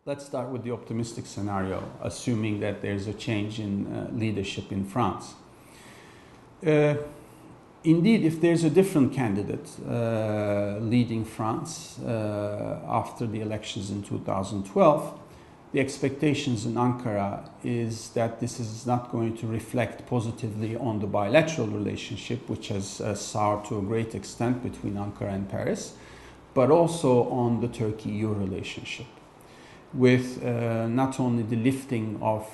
Let's start with the optimistic scenario, assuming that there's a change in leadership in France. Indeed, if there's a different candidate leading France after the elections in 2012, the expectations in Ankara is that this is not going to reflect positively on the bilateral relationship, which has soured to a great extent between Ankara and Paris, but also on the Turkey-EU relationship, with not only the lifting of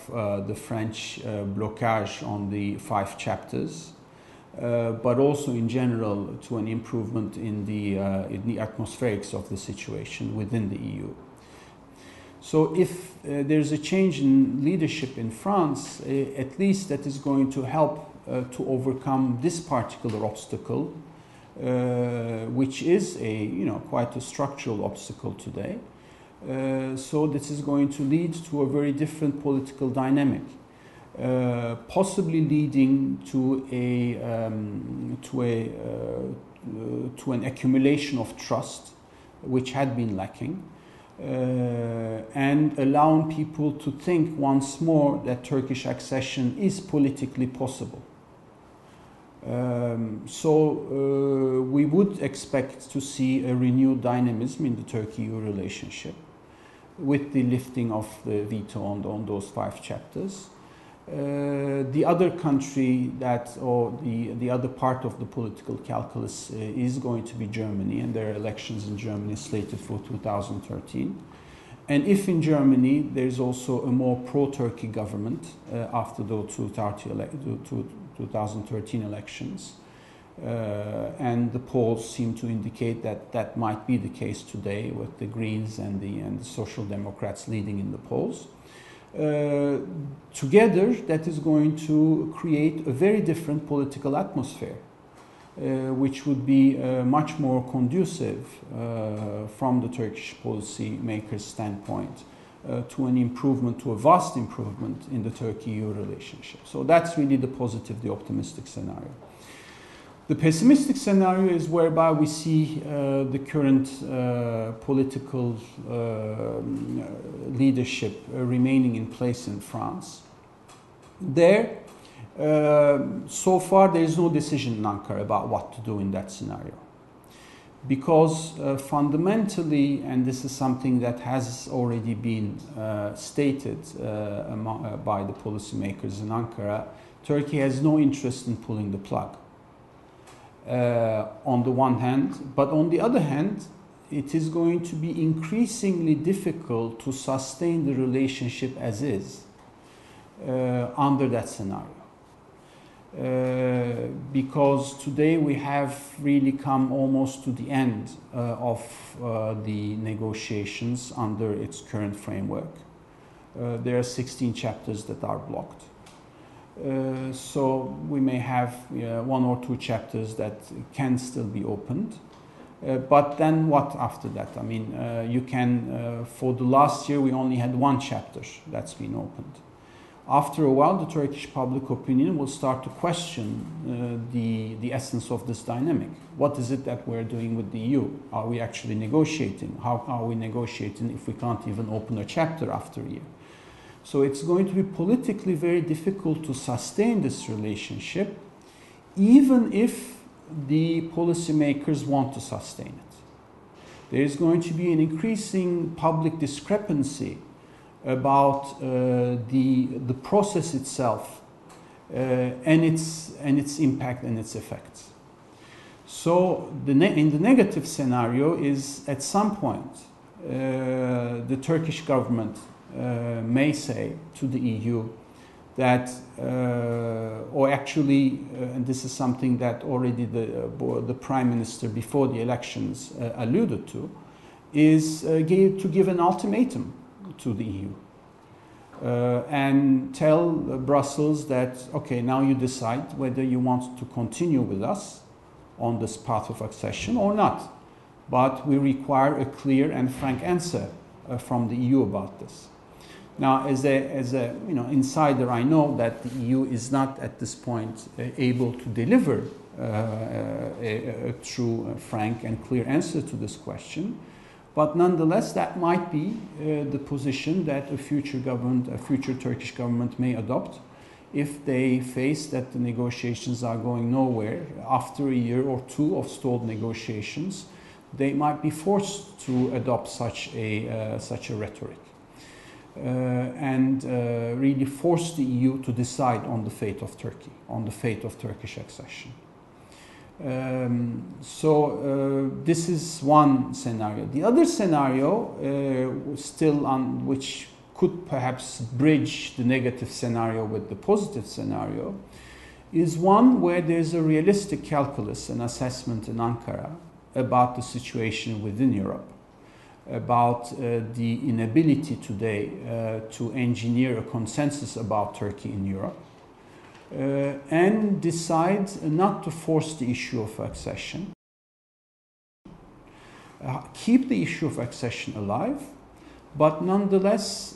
the French blockage on the 5 chapters, but also in general to an improvement in the atmospherics of the situation within the EU. So if there's a change in leadership in France, at least that is going to help to overcome this particular obstacle, which is quite a structural obstacle today. So this is going to lead to a very different political dynamic, possibly leading to an accumulation of trust, which had been lacking, and allowing people to think once more that Turkish accession is politically possible. So we would expect to see a renewed dynamism in the Turkey-EU relationship with the lifting of the veto on those 5 chapters. The other country the other part of the political calculus is going to be Germany, and there are elections in Germany slated for 2013. And if in Germany there's also a more pro-Turkey government after the 2013 elections, and the polls seem to indicate that that might be the case today, with the Greens and the Social Democrats leading in the polls. Together, that is going to create a very different political atmosphere, which would be much more conducive from the Turkish policy makers' standpoint to an improvement, to a vast improvement in the Turkey-EU relationship. So that's really the positive, the optimistic scenario. The pessimistic scenario is whereby we see the current political leadership remaining in place in France. There, so far, there is no decision in Ankara about what to do in that scenario. Because fundamentally, and this is something that has already been stated by the policymakers in Ankara, Turkey has no interest in pulling the plug. On the one hand, but on the other hand, it is going to be increasingly difficult to sustain the relationship as is under that scenario. Because today we have really come almost to the end of the negotiations under its current framework. There are 16 chapters that are blocked. So we may have 1 or 2 chapters that can still be opened. But then what after that? I mean, you can, for the last year, we only had 1 chapter that's been opened. After a while, the Turkish public opinion will start to question the essence of this dynamic. What is it that we're doing with the EU? Are we actually negotiating? How are we negotiating if we can't even open a chapter after a year? So it's going to be politically very difficult to sustain this relationship, even if the policymakers want to sustain it. There is going to be an increasing public discrepancy about the process itself and its impact and its effects. So in the negative scenario is, at some point, the Turkish government may say to the EU that, or actually, and this is something that already the Prime Minister before the elections alluded to, is to give an ultimatum to the EU and tell Brussels that, okay, now you decide whether you want to continue with us on this path of accession or not. But we require a clear and frank answer from the EU about this. Now, as a insider, I know that the EU is not at this point able to deliver a true, frank, and clear answer to this question. But nonetheless, that might be the position that a future government, a future Turkish government may adopt if they face that the negotiations are going nowhere. After a year or two of stalled negotiations, they might be forced to adopt such a rhetoric and really force the EU to decide on the fate of Turkey, on the fate of Turkish accession. This is one scenario. The other scenario, still on which could perhaps bridge the negative scenario with the positive scenario, is one where there's a realistic calculus and assessment in Ankara about the situation within Europe, about the inability today to engineer a consensus about Turkey in Europe, and decide not to force the issue of accession, keep the issue of accession alive, but nonetheless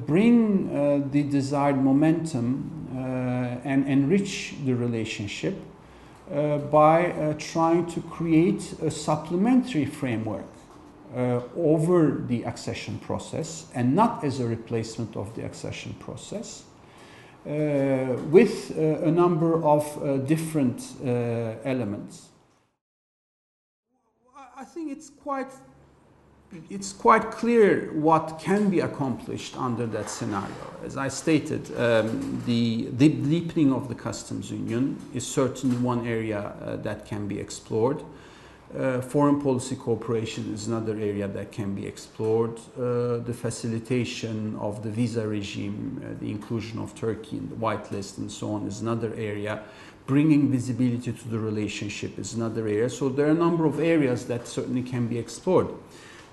bring the desired momentum and enrich the relationship by trying to create a supplementary framework over the accession process and not as a replacement of the accession process, with a number of different elements. I think it's quite clear what can be accomplished under that scenario. As I stated, the deepening of the customs union is certainly one area that can be explored. Foreign policy cooperation is another area that can be explored. The facilitation of the visa regime, the inclusion of Turkey in the white list and so on is another area. Bringing visibility to the relationship is another area. So there are a number of areas that certainly can be explored.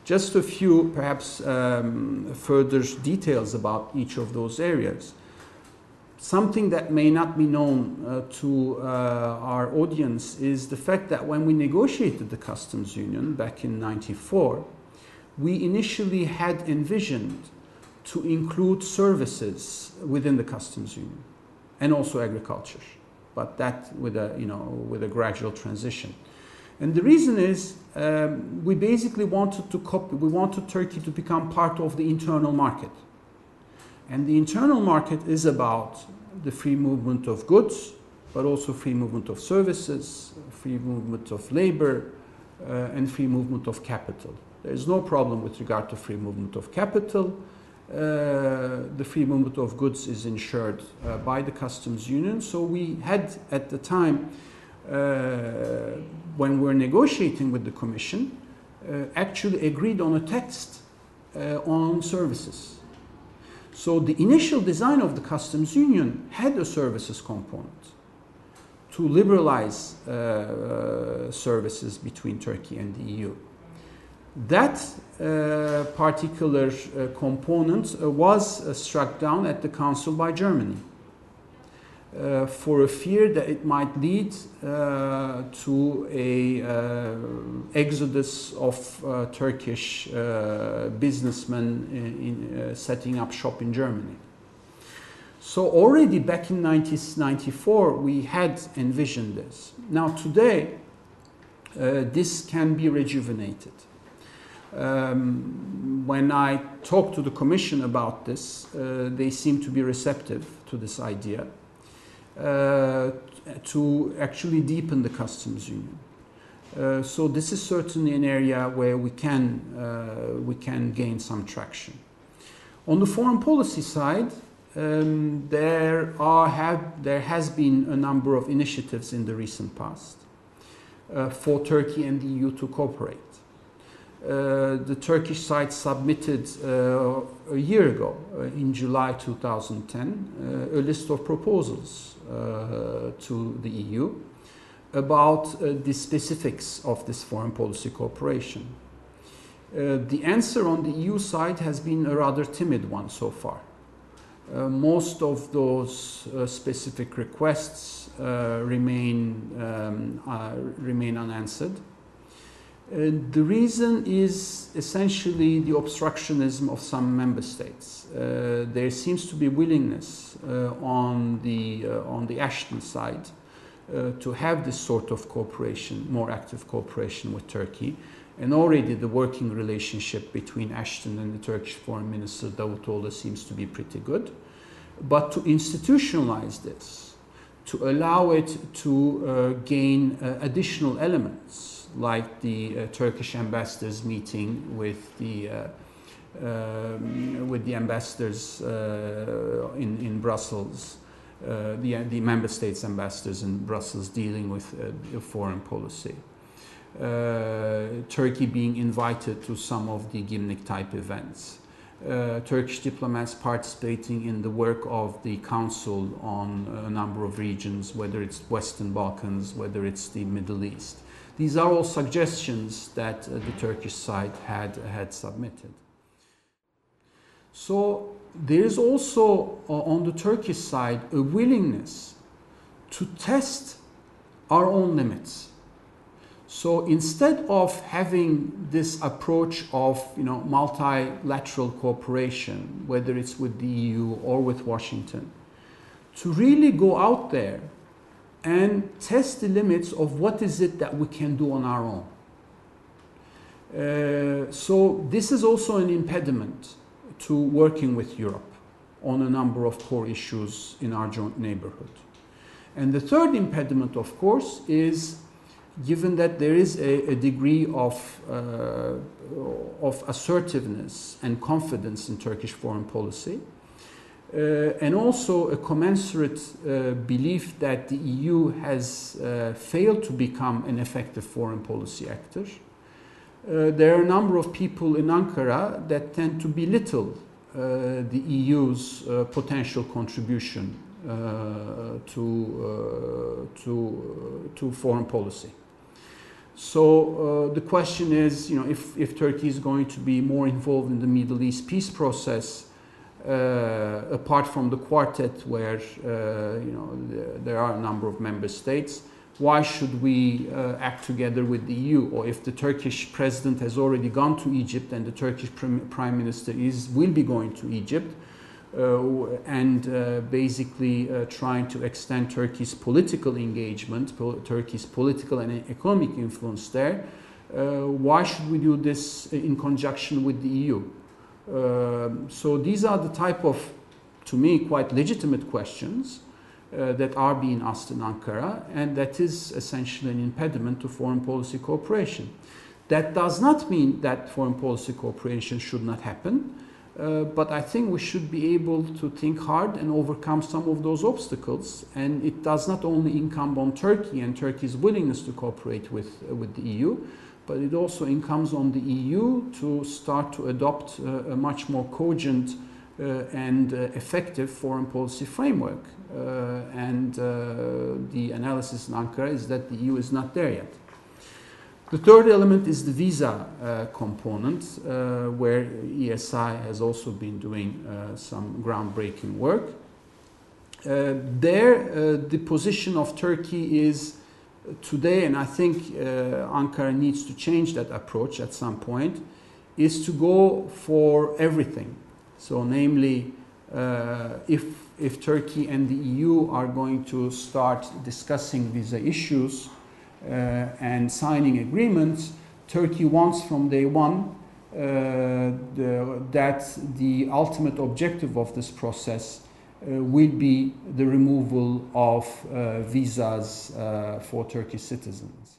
Just a few, perhaps, further details about each of those areas. Something that may not be known to our audience is the fact that when we negotiated the customs union back in '94, we initially had envisioned to include services within the customs union and also agriculture, but that with a gradual transition. And the reason is we basically wanted Turkey to become part of the internal market. And the internal market is about the free movement of goods, but also free movement of services, free movement of labor, and free movement of capital. There is no problem with regard to free movement of capital. The free movement of goods is ensured by the customs union. So we had at the time, when we were negotiating with the Commission, actually agreed on a text on services. So the initial design of the customs union had a services component to liberalize services between Turkey and the EU. That particular component was struck down at the Council by Germany for a fear that it might lead to an exodus of Turkish businessmen setting up shop in Germany. So already back in 1994 we had envisioned this. Now today this can be rejuvenated. When I talk to the Commission about this, they seem to be receptive to this idea. To actually deepen the customs union. So this is certainly an area where we can gain some traction. On the foreign policy side, there has been a number of initiatives in the recent past for Turkey and the EU to cooperate. The Turkish side submitted a year ago, in July 2010, a list of proposals to the EU about the specifics of this foreign policy cooperation. The answer on the EU side has been a rather timid one so far. Most of those specific requests remain unanswered. The reason is essentially the obstructionism of some member states. There seems to be willingness on the Ashton side to have this sort of cooperation, more active cooperation with Turkey. And already the working relationship between Ashton and the Turkish Foreign Minister Davutoğlu seems to be pretty good. But to institutionalize this, to allow it to gain additional elements, like the Turkish ambassadors meeting with the ambassadors in Brussels, the member states ambassadors in Brussels dealing with foreign policy. Turkey being invited to some of the Gimnik type events. Turkish diplomats participating in the work of the Council on a number of regions, whether it's Western Balkans, whether it's the Middle East. These are all suggestions that the Turkish side had submitted. So there is also on the Turkish side a willingness to test our own limits. So instead of having this approach of multilateral cooperation, whether it's with the EU or with Washington, to really go out there and test the limits of what is it that we can do on our own. So this is also an impediment to working with Europe on a number of core issues in our joint neighborhood. And the third impediment, of course, is given that there is a degree of assertiveness and confidence in Turkish foreign policy, and also a commensurate belief that the EU has failed to become an effective foreign policy actor, there are a number of people in Ankara that tend to belittle the EU's potential contribution to foreign policy. So the question is, if Turkey is going to be more involved in the Middle East peace process, apart from the quartet where there are a number of member states, why should we act together with the EU? Or if the Turkish president has already gone to Egypt and the Turkish prime minister will be going to Egypt, and basically trying to extend Turkey's political engagement, Turkey's political and economic influence there, why should we do this in conjunction with the EU? So these are the type of, to me, quite legitimate questions that are being asked in Ankara, and that is essentially an impediment to foreign policy cooperation. That does not mean that foreign policy cooperation should not happen. But I think we should be able to think hard and overcome some of those obstacles. And it does not only incumb on Turkey and Turkey's willingness to cooperate with the EU, but it also incumbs on the EU to start to adopt a much more cogent and effective foreign policy framework. And the analysis in Ankara is that the EU is not there yet. The third element is the visa component, where ESI has also been doing some groundbreaking work. The position of Turkey is today, and I think Ankara needs to change that approach at some point, is to go for everything. So namely, if Turkey and the EU are going to start discussing visa issues, and signing agreements, Turkey wants from day one that the ultimate objective of this process will be the removal of visas for Turkish citizens.